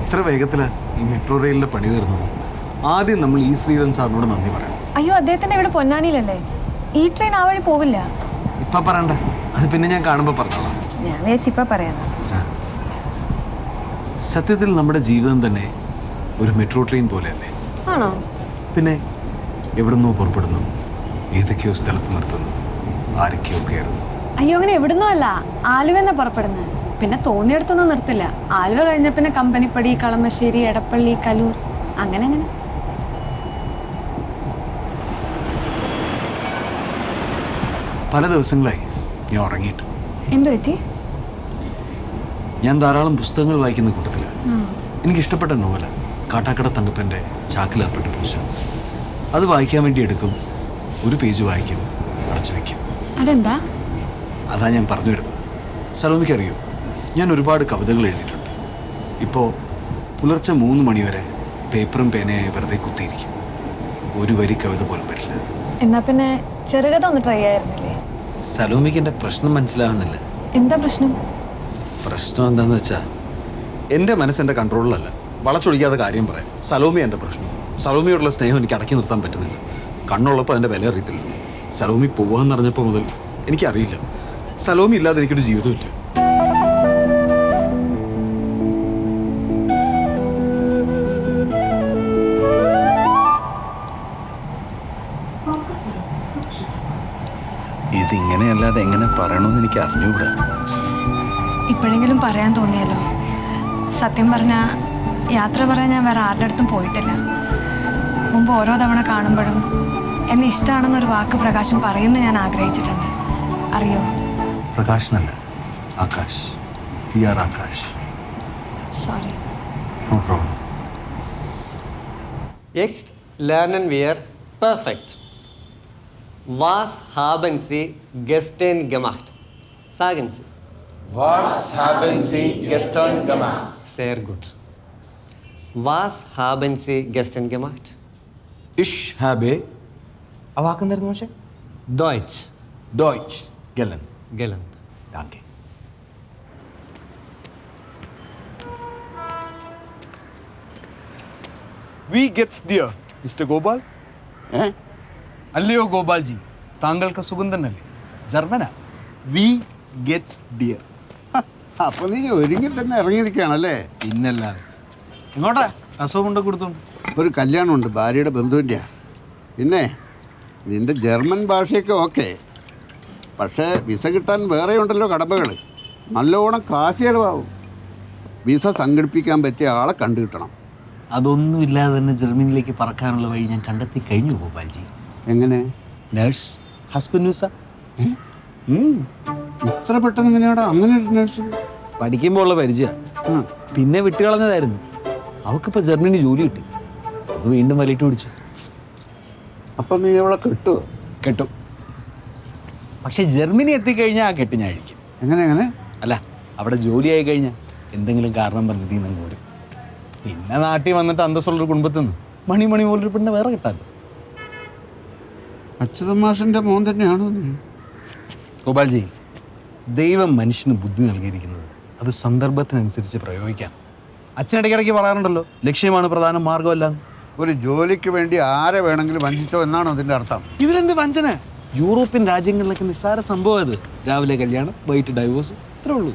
എത്ര വേഗത്തിലാണ് ഈ മെട്രോ റെയിലിന്റെ പണി തീർന്നത്. ആദ്യം നമ്മൾ ഈ ശ്രീധരൻ സാറിനോട് നന്ദി പറയാം. അയ്യോ, അദ്ദേഹത്തിന്റെ ഇവിടെ പൊന്നാനിയിലല്ലേ, ഈ ട്രെയിൻ ആ വഴി പോവില്ല. ഇപ്പൊ പറയണ്ട, അത് പിന്നെ ഞാൻ കാണുമ്പോ പറഞ്ഞോളാം. ഞാൻ വിചാരിച്ചിപ്പ പറയാം. സത്യത്തിൽ നമ്മുടെ ജീവിതം തന്നെ ഒരു മെട്രോ ട്രെയിൻ പോലെയല്ലേ? ആണോ? പിന്നെ എവിടുന്നോ പുറപ്പെടുന്നു, ഏതൊക്കെയോ സ്ഥലത്ത് നിർത്തുന്നു, ആരൊക്കെയോ കയറുന്നു. അയ്യോ, അങ്ങനെ എവിടുന്നോ അല്ല, ആലുവെന്നാ പുറപ്പെടുന്നത്. പിന്നെ തോന്നിയെടുത്തൊന്നും നിർത്തില്ല. ആലുവ കഴിഞ്ഞ പിന്നെ കമ്പനിപ്പടി, കളമശ്ശേരി, എടപ്പള്ളി, കലൂർ, അങ്ങനെ അങ്ങനെ. പല ദിവസങ്ങളായി ഞാൻ ഉറങ്ങിയിട്ട്. എന്തു പറ്റി? ഞാൻ ധാരാളം പുസ്തകങ്ങൾ വായിക്കുന്ന കൂട്ടത്തില് എനിക്കിഷ്ടപ്പെട്ട നോവല കാട്ടാക്കട തങ്കപ്പൻ്റെ ചാക്കിലാപ്പെട്ട് പൂച്ച. അത് വായിക്കാൻ വേണ്ടി എടുക്കും, ഒരു പേജ് വായിക്കും, അടച്ചു വയ്ക്കും. അതെന്താ? അതാ ഞാൻ പറഞ്ഞു വരുന്നത്. സലോമിക്ക് അറിയോ, ഞാൻ ഒരുപാട് കവിതകൾ എഴുതിയിട്ടുണ്ട്. ഇപ്പോൾ പുലർച്ചെ 3 മണിവരെ പേപ്പറും പേനയായി വെറുതെ കുത്തിയിരിക്കും. ഒരു വരി കവിത പോലും വരില്ല. എന്നാ പിന്നെ ചെറുകഥ ഒന്ന് ട്രൈ ആയിരുന്നില്ലേ? സലോമിക്ക് എൻ്റെ പ്രശ്നം മനസ്സിലാകുന്നില്ല. എന്താ പ്രശ്നം? പ്രശ്നം എന്താന്ന് വെച്ചാൽ എൻ്റെ മനസ്സെൻ്റെ കൺട്രോളിലല്ല. വളച്ചൊടിക്കാതെ കാര്യം പറയാം. സലോമി എൻ്റെ പ്രശ്നം. സലോമിയോടുള്ള സ്നേഹം എനിക്ക് അടക്കി നിർത്താൻ പറ്റുന്നില്ല. കണ്ണുള്ളപ്പോൾ അതിൻ്റെ വില അറിയത്തില്ല. സലോമി പോവാന്ന് അറിഞ്ഞപ്പോൾ മുതൽ എനിക്കറിയില്ല, സലോമി ഇല്ലാതെ എനിക്കൊരു ജീവിതമില്ല. ഇതിങ്ങനെയല്ലാതെ എങ്ങനെ പറയണമെന്ന് എനിക്ക് അറിഞ്ഞുകൂടാ. ഇപ്പോഴെങ്കിലും പറയാൻ തോന്നിയല്ലോ. സത്യം പറഞ്ഞാൽ യാത്ര പറയാൻ ഞാൻ വേറെ ആരുടെ അടുത്തും പോയിട്ടില്ല. മുമ്പ് ഓരോ തവണ കാണുമ്പോഴും എന്നെ ഇഷ്ടമാണെന്നൊരു വാക്ക് പ്രകാശം പറയുമെന്ന് ഞാൻ ആഗ്രഹിച്ചിട്ടുണ്ട്. അറിയോ? പ്രകാശനല്ല, Akash. PR Akash. Sorry. No problem. Jetzt lernen wir perfekt. Was haben Sie gestern gemacht? Sagen Sie. Was haben Sie gestern gemacht? Sehr gut. Was haben Sie gestern gemacht? Ich habe ആ വാക്കെന്തായിരുന്നു പക്ഷേ? Deutsch Deutsch gelernt. gelernt. Danke. Wie geht's dir, Mr. Gopal? അല്ലയോ ഗോപാൽജി, താങ്കൾക്ക് സുഖം തന്നെയല്ലേ? ജർമ്മനാ. വി ഗെറ്റ്സ് ഡിയർ. അപ്പൊ നീ ഒരുങ്ങി തന്നെ ഇറങ്ങിയിരിക്കുകയാണല്ലേ? പിന്നല്ലാതെ. ഇങ്ങോട്ടാ അസുഖം കൊണ്ട് കൊടുത്തോണ്ട്. ഒരു കല്യാണമുണ്ട്, ഭാര്യയുടെ ബന്ധുവിൻ്റെ. പിന്നെ നിന്റെ ജർമ്മൻ ഭാഷയൊക്കെ ഓക്കെ, പക്ഷേ വിസ കിട്ടാൻ വേറെ ഉണ്ടല്ലോ കടമ്പകൾ. നല്ലോണം കാശ് ചിലവാകും. വിസ സംഘടിപ്പിക്കാൻ പറ്റിയ ആളെ കണ്ടു കിട്ടണം. അതൊന്നും ഇല്ലാതെ തന്നെ ജർമ്മനിയിലേക്ക് പറക്കാനുള്ള വഴി ഞാൻ കണ്ടെത്തി കഴിഞ്ഞു ഗോപാൽജി. എങ്ങനെ? Nurse, husband visa. ഇത്ര പെട്ടെന്ന് എങ്ങനെയാടാ അങ്ങനെ ഒരു നേഴ്സ്? പഠിക്കുമ്പോൾ ഉള്ള പരിചയം, പിന്നെ വിട്ടുകളഞ്ഞതായിരുന്നു. അവൾക്കിപ്പോൾ ജർമ്മനി ജോലി കിട്ടി. അത് വീണ്ടും വലിയിട്ട് പിടിച്ചു. അപ്പം നീ അവളെ കിട്ടുമോ? കെട്ടും. പക്ഷെ ജർമ്മനി എത്തിക്കഴിഞ്ഞാൽ ആ കെട്ട് ഞാൻ അഴിക്കും. എങ്ങനെ? അല്ല, അവിടെ ജോലിയായി കഴിഞ്ഞാൽ എന്തെങ്കിലും കാരണം പറഞ്ഞ് തീ നിങ്ങൾ വരും. പിന്നെ നാട്ടിൽ വന്നിട്ട് അന്തസ്സുള്ളൊരു കുടുംബത്തിൽ നിന്ന് മണി പോലൊരു പെണ്ണ് വേറെ കിട്ടാമല്ലോ. അച്യുതൻ മാഷിൻ്റെ മോൻ തന്നെയാണോ നീ? ഗോപാൽജി, ദൈവം മനുഷ്യന് ബുദ്ധി നൽകിയിരിക്കുന്നത് അത് സന്ദർഭത്തിനനുസരിച്ച് പ്രയോഗിക്കാം. അച്ഛനിടയ്ക്കിടയ്ക്ക് പറയാറുണ്ടല്ലോ, ലക്ഷ്യമാണ് പ്രധാന മാർഗമല്ല. ഒരു ജോലിക്ക് വേണ്ടി ആരെ വേണമെങ്കിലും വഞ്ചിച്ചോ എന്നാണോ അതിൻ്റെ അർത്ഥം? ഇതിലെന്ത് വഞ്ചന? യൂറോപ്യൻ രാജ്യങ്ങളിലൊക്കെ നിസ്സാര സംഭവം അത്. രാവിലെ കല്യാണം, വൈകിട്ട് ഡൈവോഴ്സ്, ഇത്രേ ഉള്ളൂ.